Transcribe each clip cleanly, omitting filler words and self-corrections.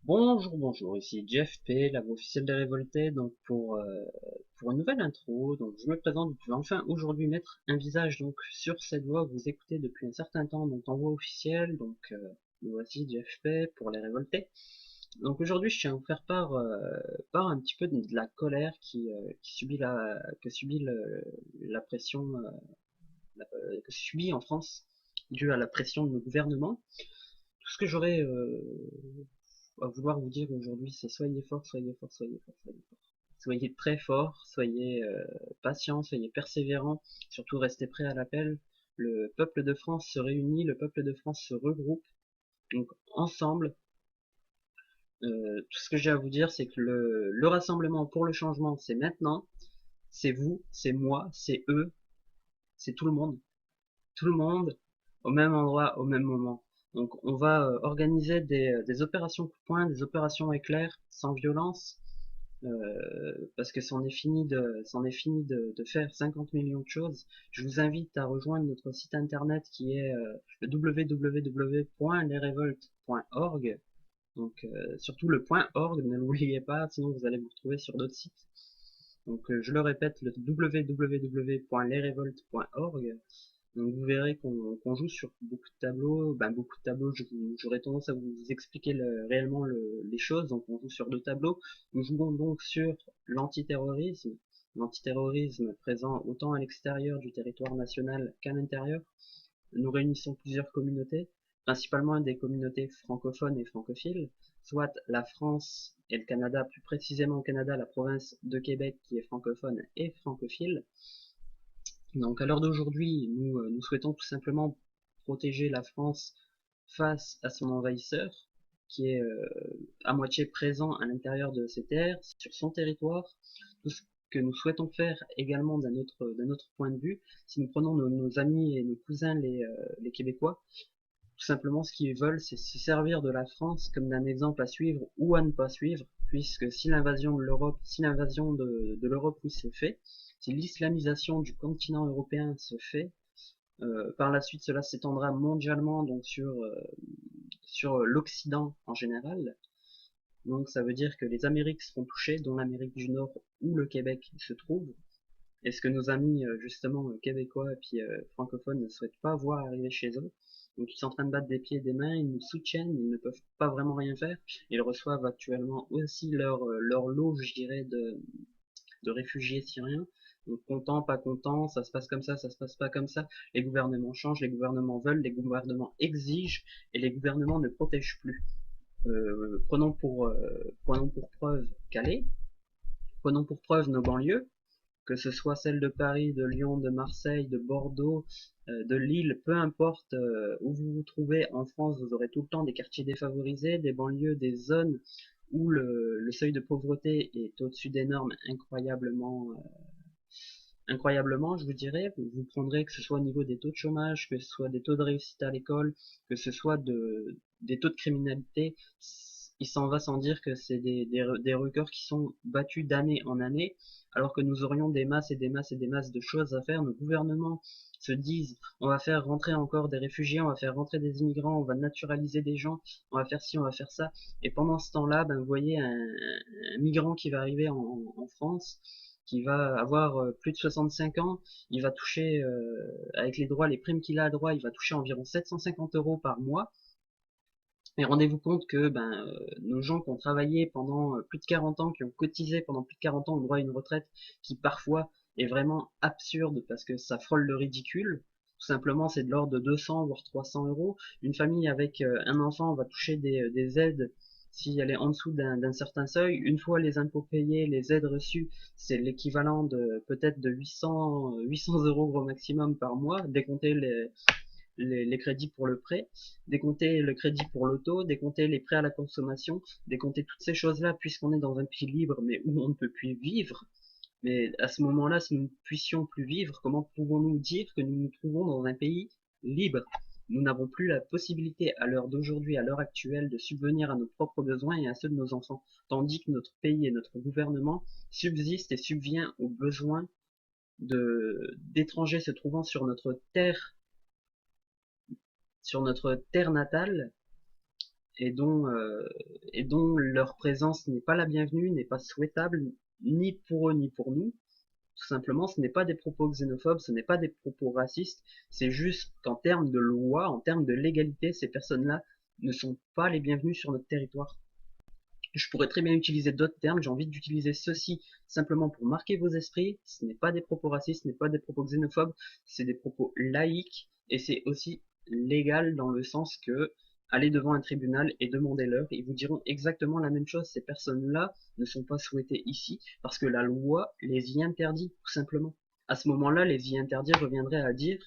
Bonjour, bonjour, ici Jeff P, la voix officielle des Révoltés, donc pour une nouvelle intro, donc je me présente, vous pouvez enfin aujourd'hui mettre un visage donc sur cette voix que vous écoutez depuis un certain temps, donc en voix officielle, me voici Jeff P pour les Révoltés. Donc aujourd'hui je tiens à vous faire part un petit peu de la colère qui subit que subit la pression, que subit en France, due à la pression de nos gouvernements. Tout ce que j'aurais à vouloir vous dire aujourd'hui, c'est soyez fort, soyez fort, soyez fort, soyez fort. Soyez très fort, soyez patient, soyez persévérant, surtout restez prêt à l'appel. Le peuple de France se réunit, le peuple de France se regroupe. Donc ensemble, tout ce que j'ai à vous dire, c'est que le rassemblement pour le changement, c'est maintenant. C'est vous, c'est moi, c'est eux, c'est tout le monde. Tout le monde au même endroit, au même moment. Donc on va organiser des opérations coup de poing, des opérations éclairs, sans violence, parce que c'en est fini de faire 50 millions de choses. Je vous invite à rejoindre notre site internet qui est le www.lesrevoltes.org. Donc surtout le .org, ne l'oubliez pas, sinon vous allez vous retrouver sur d'autres sites. Donc je le répète, le www.lesrevoltes.org. Donc vous verrez qu'on joue sur beaucoup de tableaux. Ben, beaucoup de tableaux, j'aurais tendance à vous expliquer réellement les choses. Donc on joue sur deux tableaux. Nous jouons donc sur l'antiterrorisme. L'antiterrorisme présent autant à l'extérieur du territoire national qu'à l'intérieur. Nous réunissons plusieurs communautés, principalement des communautés francophones et francophiles, soit la France et le Canada, plus précisément au Canada, la province de Québec qui est francophone et francophile. Donc à l'heure d'aujourd'hui, nous souhaitons tout simplement protéger la France face à son envahisseur, qui est à moitié présent à l'intérieur de ses terres, sur son territoire. Tout ce que nous souhaitons faire également d'un autre point de vue, si nous prenons nos amis et nos cousins les Québécois, tout simplement ce qu'ils veulent, c'est se servir de la France comme d'un exemple à suivre ou à ne pas suivre, puisque si l'invasion de l'Europe, si l'invasion de l'Europe oui, se fait, si l'islamisation du continent européen se fait, par la suite cela s'étendra mondialement donc sur l'Occident en général. Donc ça veut dire que les Amériques seront touchées, dont l'Amérique du Nord où le Québec se trouve. Et ce que nos amis justement québécois et puis francophones ne souhaitent pas voir arriver chez eux. Donc ils sont en train de battre des pieds et des mains, ils nous soutiennent, ils ne peuvent pas vraiment rien faire. Ils reçoivent actuellement aussi leur lot, je dirais, de réfugiés syriens. Donc content, pas content, ça se passe comme ça se passe pas comme ça. Les gouvernements changent, les gouvernements veulent, les gouvernements exigent et les gouvernements ne protègent plus. Prenons pour preuve Calais, prenons pour preuve nos banlieues, que ce soit celle de Paris, de Lyon, de Marseille, de Bordeaux, de Lille, peu importe où vous vous trouvez en France, vous aurez tout le temps des quartiers défavorisés, des banlieues, des zones où le seuil de pauvreté est au-dessus des normes incroyablement, je vous dirais. Vous prendrez que ce soit au niveau des taux de chômage, que ce soit des taux de réussite à l'école, que ce soit des taux de criminalité. Il s'en va sans dire que c'est des records qui sont battus d'année en année, alors que nous aurions des masses et des masses et des masses de choses à faire. Nos gouvernements se disent, on va faire rentrer encore des réfugiés, on va faire rentrer des immigrants, on va naturaliser des gens, on va faire ci, on va faire ça. Et pendant ce temps-là, ben, vous voyez un migrant qui va arriver en France, qui va avoir plus de 65 ans, il va toucher, avec les droits, les primes qu'il a à droit, il va toucher environ 750 euros par mois. Et rendez-vous compte que nos gens qui ont travaillé pendant plus de 40 ans, qui ont cotisé pendant plus de 40 ans, ont droit à une retraite qui parfois est vraiment absurde parce que ça frôle le ridicule. Tout simplement, c'est de l'ordre de 200 voire 300 euros. Une famille avec un enfant va toucher des aides si elle est en dessous d'un certain seuil. Une fois les impôts payés, les aides reçues, c'est l'équivalent de peut-être de 800 euros gros maximum par mois, décompter les crédits pour le prêt, décompter le crédit pour l'auto, décompter les prêts à la consommation, décompter toutes ces choses-là, puisqu'on est dans un pays libre, mais où on ne peut plus vivre. Mais à ce moment-là, si nous ne puissions plus vivre, comment pouvons-nous dire que nous nous trouvons dans un pays libre? Nous n'avons plus la possibilité à l'heure d'aujourd'hui, à l'heure actuelle, de subvenir à nos propres besoins et à ceux de nos enfants, tandis que notre pays et notre gouvernement subsistent et subvient aux besoins d'étrangers se trouvant sur notre terre natale, et dont leur présence n'est pas la bienvenue, n'est pas souhaitable, ni pour eux ni pour nous. Tout simplement, ce n'est pas des propos xénophobes, ce n'est pas des propos racistes, c'est juste qu'en termes de loi, en termes de légalité, ces personnes-là ne sont pas les bienvenues sur notre territoire. Je pourrais très bien utiliser d'autres termes, j'ai envie d'utiliser ceci simplement pour marquer vos esprits. Ce n'est pas des propos racistes, ce n'est pas des propos xénophobes, c'est des propos laïques, et c'est aussi légal dans le sens que allez devant un tribunal et demandez-leur, ils vous diront exactement la même chose. Ces personnes-là ne sont pas souhaitées ici parce que la loi les y interdit, tout simplement. À ce moment-là, les y interdire reviendrait à dire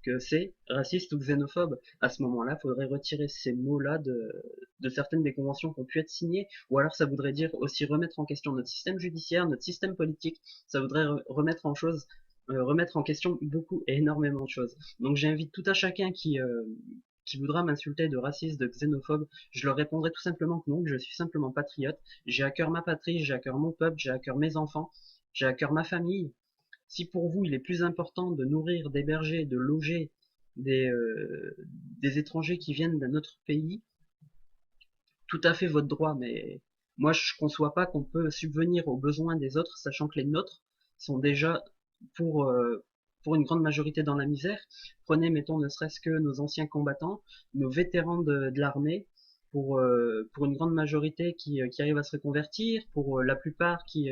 que c'est raciste ou xénophobe. À ce moment-là, il faudrait retirer ces mots-là de certaines des conventions qui ont pu être signées, ou alors ça voudrait dire aussi remettre en question notre système judiciaire, notre système politique. Ça voudrait remettre en question beaucoup et énormément de choses. Donc j'invite tout à chacun qui voudra m'insulter de raciste, de xénophobe, je leur répondrai tout simplement que non, que je suis simplement patriote. J'ai à cœur ma patrie, j'ai à cœur mon peuple, j'ai à cœur mes enfants, j'ai à cœur ma famille. Si pour vous il est plus important de nourrir, d'héberger, de loger des, euh, des étrangers qui viennent d'un autre pays, tout à fait votre droit, mais moi je conçois pas qu'on peut subvenir aux besoins des autres, sachant que les nôtres sont déjà pour, euh, pour une grande majorité dans la misère. Prenez, mettons, ne serait-ce que nos anciens combattants, nos vétérans de l'armée, pour une grande majorité qui arrivent à se reconvertir, pour la plupart qui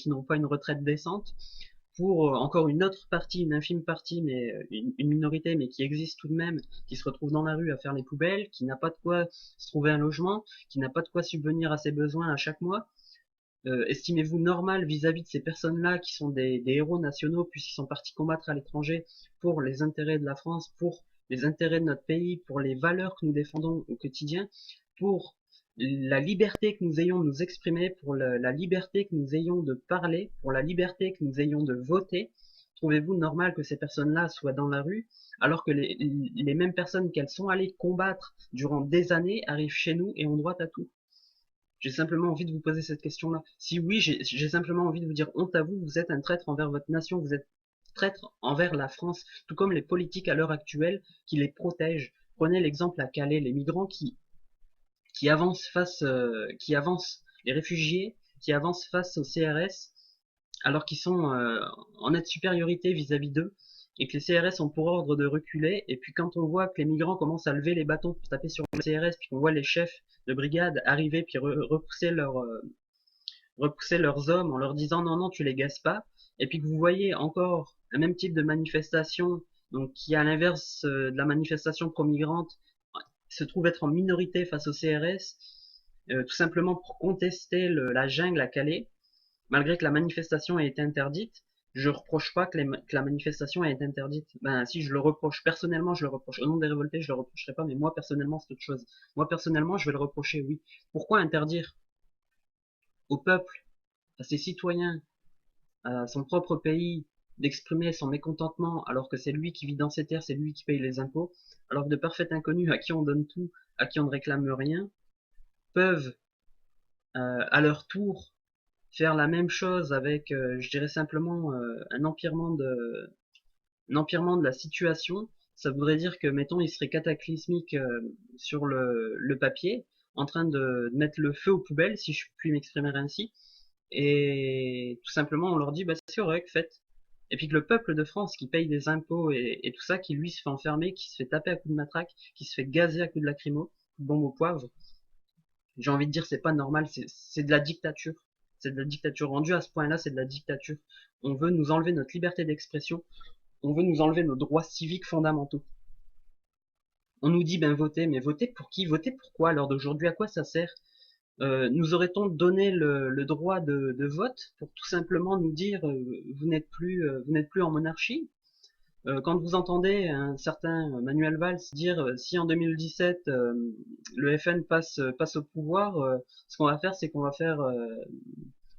n'ont pas une retraite décente, pour encore une autre partie, une infime partie, mais une minorité, mais qui existe tout de même, qui se retrouve dans la rue à faire les poubelles, qui n'a pas de quoi se trouver un logement, qui n'a pas de quoi subvenir à ses besoins à chaque mois. Estimez-vous normal vis-à-vis de ces personnes-là qui sont des héros nationaux puisqu'ils sont partis combattre à l'étranger pour les intérêts de la France, pour les intérêts de notre pays, pour les valeurs que nous défendons au quotidien, pour la liberté que nous ayons de nous exprimer, pour la liberté que nous ayons de parler, pour la liberté que nous ayons de voter? Trouvez-vous normal que ces personnes-là soient dans la rue alors que les mêmes personnes qu'elles sont allées combattre durant des années arrivent chez nous et ont droit à tout? J'ai simplement envie de vous poser cette question-là. Si oui, j'ai simplement envie de vous dire honte à vous, vous êtes un traître envers votre nation, vous êtes traître envers la France, tout comme les politiques à l'heure actuelle qui les protègent. Prenez l'exemple à Calais, les migrants qui avancent, les réfugiés qui avancent face au CRS alors qu'ils sont en nette supériorité vis-à-vis d'eux et que les CRS ont pour ordre de reculer. Et puis quand on voit que les migrants commencent à lever les bâtons pour taper sur les CRS, puis qu'on voit les chefs de brigade arriver puis repousser leurs hommes en leur disant non non tu les gazes pas, et puis que vous voyez encore un même type de manifestation, donc qui à l'inverse de la manifestation pro-migrante se trouve être en minorité face au CRS, tout simplement pour contester la jungle à Calais, malgré que la manifestation ait été interdite. Je reproche pas que la manifestation ait été interdite. Ben si, je le reproche. Personnellement, je le reproche. Au nom des révoltés, je le reprocherai pas, mais moi personnellement, c'est autre chose. Moi personnellement, je vais le reprocher, oui. Pourquoi interdire au peuple, à ses citoyens, à son propre pays, d'exprimer son mécontentement alors que c'est lui qui vit dans ces terres, c'est lui qui paye les impôts, alors que de parfaits inconnus à qui on donne tout, à qui on ne réclame rien, peuvent à leur tour faire la même chose avec, je dirais simplement, un empirement de la situation. Ça voudrait dire que, mettons, il serait cataclysmique sur le papier, en train de mettre le feu aux poubelles, si je puis m'exprimer ainsi, et tout simplement on leur dit, bah c'est correct, faites. Et puis que le peuple de France qui paye des impôts et tout ça, qui lui se fait enfermer, qui se fait taper à coups de matraque, qui se fait gazer à coups de lacrymo, bombe au poivre, j'ai envie de dire c'est pas normal, c'est de la dictature. C'est de la dictature. Rendu à ce point-là, c'est de la dictature. On veut nous enlever notre liberté d'expression, on veut nous enlever nos droits civiques fondamentaux. On nous dit ben votez, mais voter pour qui? Voter pour quoi? À l'heure d'aujourd'hui, à quoi ça sert? Nous aurait-on donné le droit de vote pour tout simplement nous dire vous n'êtes plus en monarchie? Quand vous entendez un certain Manuel Valls dire si en 2017 le FN passe au pouvoir, ce qu'on va faire c'est qu'on va faire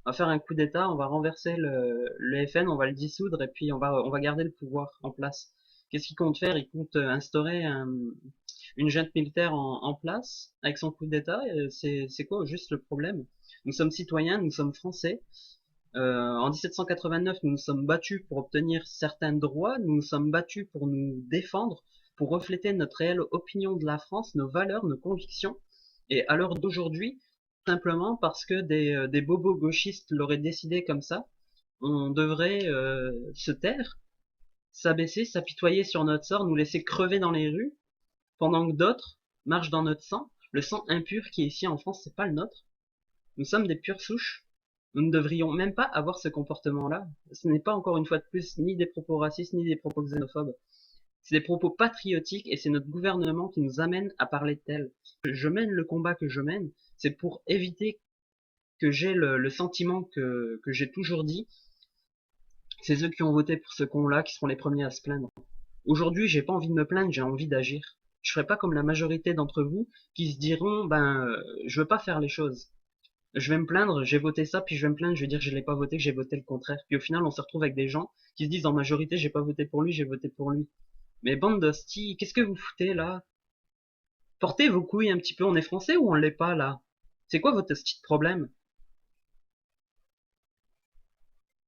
un coup d'État, on va renverser le FN, on va le dissoudre et puis on va garder le pouvoir en place. Qu'est-ce qu'il compte faire? Il compte instaurer une junte militaire en place avec son coup d'État. C'est quoi juste le problème? Nous sommes citoyens, nous sommes français. En 1789, nous nous sommes battus pour obtenir certains droits, nous nous sommes battus pour nous défendre, pour refléter notre réelle opinion de la France, nos valeurs, nos convictions. Et à l'heure d'aujourd'hui, simplement parce que des bobos gauchistes l'auraient décidé comme ça, on devrait se taire, s'abaisser, s'apitoyer sur notre sort, nous laisser crever dans les rues, pendant que d'autres marchent dans notre sang. Le sang impur qui est ici en France, c'est pas le nôtre. Nous sommes des pures souches. Nous ne devrions même pas avoir ce comportement-là. Ce n'est pas encore une fois de plus ni des propos racistes ni des propos xénophobes. C'est des propos patriotiques et c'est notre gouvernement qui nous amène à parler de tel. Je mène le combat que je mène, c'est pour éviter que j'ai le sentiment que j'ai toujours dit. C'est eux qui ont voté pour ce con-là qui seront les premiers à se plaindre. Aujourd'hui, j'ai pas envie de me plaindre, j'ai envie d'agir. Je ferai pas comme la majorité d'entre vous qui se diront, je veux pas faire les choses. Je vais me plaindre, j'ai voté ça, puis je vais me plaindre, je vais dire que je l'ai pas voté, que j'ai voté le contraire. Puis au final, on se retrouve avec des gens qui se disent en majorité, j'ai pas voté pour lui, j'ai voté pour lui. Mais bande d'hosties, qu'est-ce que vous foutez là? Portez vos couilles un petit peu, on est français ou on l'est pas là? C'est quoi votre hostie de problème?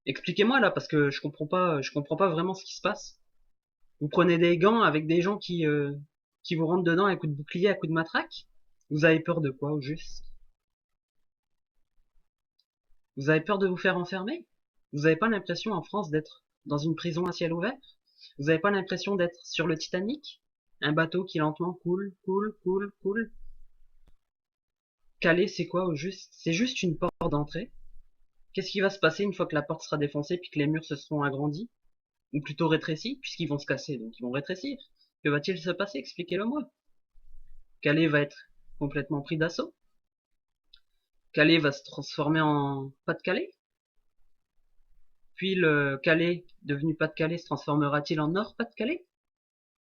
Expliquez-moi là, parce que je comprends pas vraiment ce qui se passe. Vous prenez des gants avec des gens qui vous rentrent dedans à coups de bouclier, à coups de matraque? Vous avez peur de quoi au juste? Vous avez peur de vous faire enfermer? Vous avez pas l'impression en France d'être dans une prison à ciel ouvert? Vous avez pas l'impression d'être sur le Titanic? Un bateau qui lentement coule, coule, coule, coule. Calais, c'est quoi au juste? C'est juste une porte d'entrée. Qu'est-ce qui va se passer une fois que la porte sera défoncée puis que les murs se seront agrandis? Ou plutôt rétrécis, puisqu'ils vont se casser, donc ils vont rétrécir. Que va-t-il se passer? Expliquez-le-moi. Calais va être complètement pris d'assaut. Calais va se transformer en Pas-de-Calais. Puis le Calais, devenu Pas-de-Calais, se transformera-t-il en Nord-Pas-de-Calais?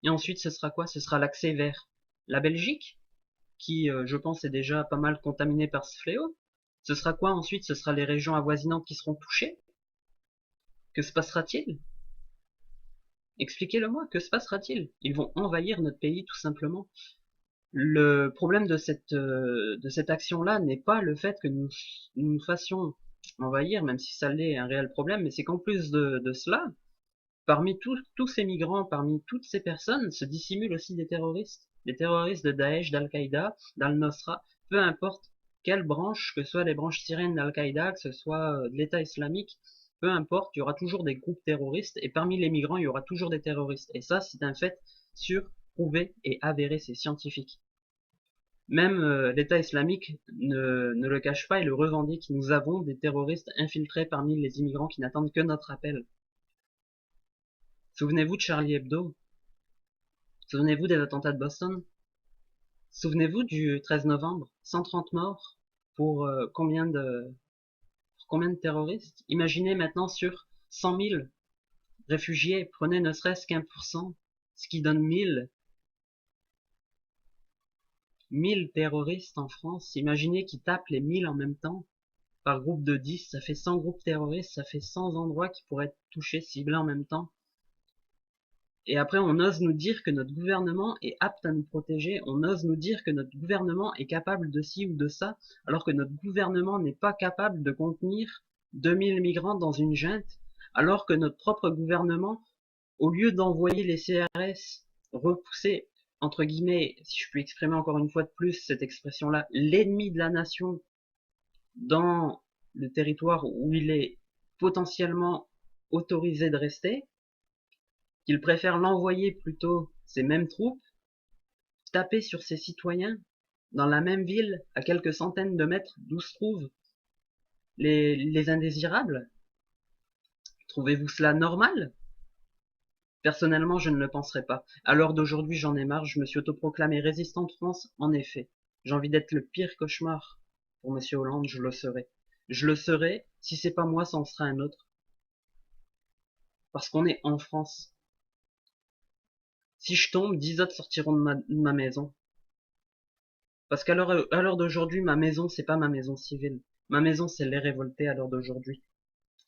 Et ensuite, ce sera quoi? Ce sera l'accès vers la Belgique, qui, je pense, est déjà pas mal contaminée par ce fléau. Ce sera quoi ensuite? Ce sera les régions avoisinantes qui seront touchées. Que se passera-t-il? Expliquez-le-moi, que se passera-t-il? Ils vont envahir notre pays tout simplement. Le problème de cette action-là n'est pas le fait que nous fassions envahir, même si ça l'est un réel problème, mais c'est qu'en plus de cela, parmi tous ces migrants, parmi toutes ces personnes, se dissimulent aussi des terroristes de Daesh, d'Al-Qaïda, d'Al-Nosra, peu importe quelle branche, que ce soit les branches syriennes d'Al-Qaïda, que ce soit de l'État islamique, peu importe, il y aura toujours des groupes terroristes, et parmi les migrants, il y aura toujours des terroristes. Et ça, c'est un fait sûr, prouvé et avéré, c'est scientifique. Même l'État islamique ne le cache pas et le revendique. Nous avons des terroristes infiltrés parmi les immigrants qui n'attendent que notre appel. Souvenez-vous de Charlie Hebdo. Souvenez-vous des attentats de Boston. Souvenez-vous du 13 novembre. 130 morts pour combien de terroristes? Imaginez maintenant sur 100 000 réfugiés, prenez ne serait-ce qu'1%, ce qui donne 1000 terroristes en France. Imaginez qu'ils tapent les 1000 en même temps. Par groupe de 10, ça fait 100 groupes terroristes, ça fait 100 endroits qui pourraient être touchés, ciblés en même temps. Et après, on ose nous dire que notre gouvernement est apte à nous protéger, on ose nous dire que notre gouvernement est capable de ci ou de ça, alors que notre gouvernement n'est pas capable de contenir 2000 migrants dans une junte, alors que notre propre gouvernement, au lieu d'envoyer les CRS repousser, entre guillemets, si je puis exprimer encore une fois de plus cette expression-là, l'ennemi de la nation dans le territoire où il est potentiellement autorisé de rester, qu'il préfère l'envoyer plutôt ces mêmes troupes, taper sur ses citoyens dans la même ville, à quelques centaines de mètres d'où se trouvent les indésirables. Trouvez-vous cela normal? Personnellement, je ne le penserais pas. À l'heure d'aujourd'hui, j'en ai marre, je me suis autoproclamé résistant de France, en effet. J'ai envie d'être le pire cauchemar pour Monsieur Hollande, je le serai. Je le serai, si c'est pas moi, ça en sera un autre. Parce qu'on est en France. Si je tombe, 10 autres sortiront de ma maison. Parce qu'à l'heure d'aujourd'hui, ma maison, c'est pas ma maison civile. Ma maison, c'est les révoltés à l'heure d'aujourd'hui.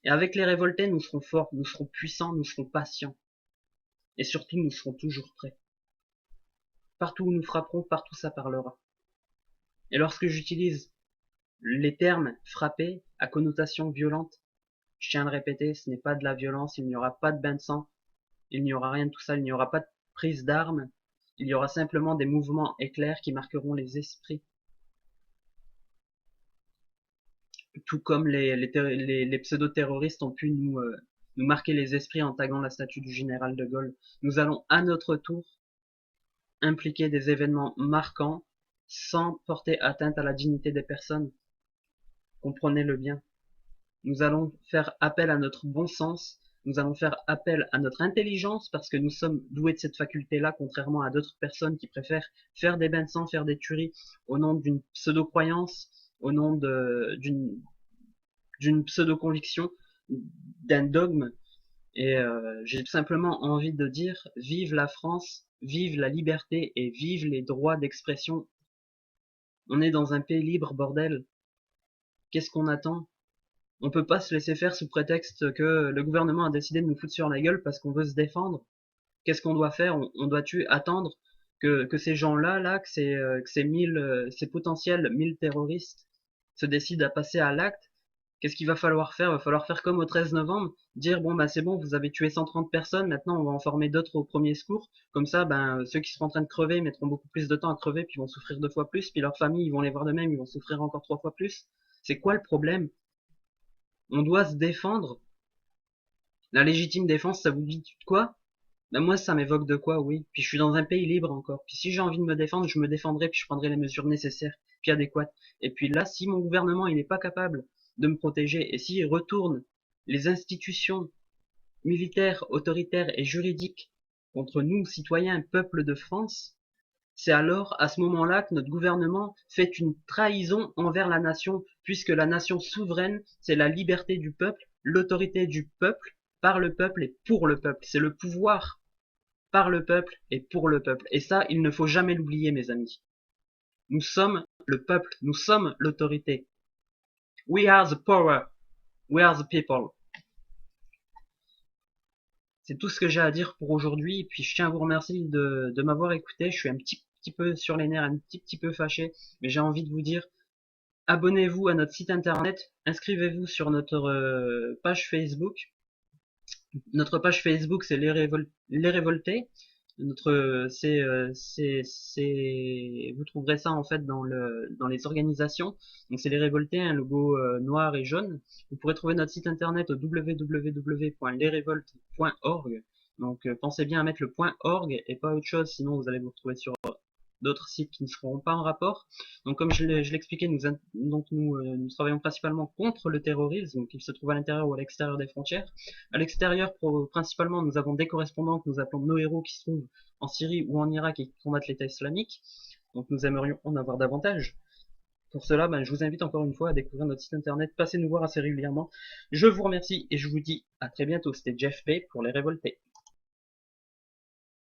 Et avec les révoltés, nous serons forts, nous serons puissants, nous serons patients. Et surtout, nous serons toujours prêts. Partout où nous frapperons, partout ça parlera. Et lorsque j'utilise les termes frapper à connotation violente, je tiens à le répéter, ce n'est pas de la violence, il n'y aura pas de bain de sang, il n'y aura rien de tout ça, il n'y aura pas de prise d'armes, il y aura simplement des mouvements éclairs qui marqueront les esprits. tout comme les pseudo-terroristes ont pu nous marquer les esprits en taguant la statue du général de Gaulle. Nous allons à notre tour impliquer des événements marquants sans porter atteinte à la dignité des personnes. Comprenez-le bien. Nous allons faire appel à notre bon sens, nous allons faire appel à notre intelligence parce que nous sommes doués de cette faculté-là, contrairement à d'autres personnes qui préfèrent faire des bains de sang, faire des tueries au nom d'une pseudo-croyance, au nom d'une pseudo-conviction, d'un dogme. Et j'ai simplement envie de dire, vive la France, vive la liberté et vive les droits d'expression. On est dans un pays libre, bordel. Qu'est-ce qu'on attend? On peut pas se laisser faire sous prétexte que le gouvernement a décidé de nous foutre sur la gueule parce qu'on veut se défendre. Qu'est-ce qu'on doit faire? On doit-tu attendre que ces gens-là, que ces potentiels 1000 terroristes se décident à passer à l'acte? Qu'est-ce qu'il va falloir faire? Il va falloir faire comme au 13 novembre, dire bon bah c'est bon, vous avez tué 130 personnes, maintenant on va en former d'autres au premier secours. Comme ça, ben ceux qui seront en train de crever mettront beaucoup plus de temps à crever, puis vont souffrir 2 fois plus, puis leurs familles ils vont les voir de même, ils vont souffrir encore 3 fois plus. C'est quoi le problème? On doit se défendre. La légitime défense, ça vous dit de quoi? Ben moi, ça m'évoque de quoi, oui. Puis je suis dans un pays libre encore. Puis si j'ai envie de me défendre, je me défendrai, puis je prendrai les mesures nécessaires, puis adéquates. Et puis là, si mon gouvernement, il n'est pas capable de me protéger, et s'il retourne les institutions militaires, autoritaires et juridiques contre nous, citoyens, peuple de France, c'est alors à ce moment-là que notre gouvernement fait une trahison envers la nation, puisque la nation souveraine, c'est la liberté du peuple, l'autorité du peuple, par le peuple et pour le peuple. C'est le pouvoir par le peuple et pour le peuple. Et ça, il ne faut jamais l'oublier, mes amis. Nous sommes le peuple, nous sommes l'autorité. We are the power, we are the people. C'est tout ce que j'ai à dire pour aujourd'hui. Et puis je tiens à vous remercier de m'avoir écouté. Je suis un petit peu sur les nerfs, un petit peu fâché, mais j'ai envie de vous dire, abonnez-vous à notre site internet, inscrivez-vous sur notre page Facebook. Notre page Facebook, c'est les Révoltés. Vous trouverez ça en fait dans les organisations. Donc c'est les Révoltés, un logo noir et jaune. Vous pourrez trouver notre site internet au www.lesrevoltes.org. Donc pensez bien à mettre le .org et pas autre chose, sinon vous allez vous retrouver sur d'autres sites qui ne seront pas en rapport. Donc comme je l'expliquais, nous travaillons principalement contre le terrorisme, qu'il se trouve à l'intérieur ou à l'extérieur des frontières. À l'extérieur, principalement, nous avons des correspondants que nous appelons nos héros qui se trouvent en Syrie ou en Irak et qui combattent l'État islamique. Donc nous aimerions en avoir davantage. Pour cela, je vous invite encore une fois à découvrir notre site internet, passez nous voir assez régulièrement. Je vous remercie et je vous dis à très bientôt. C'était Jeff Bay pour Les Révoltés.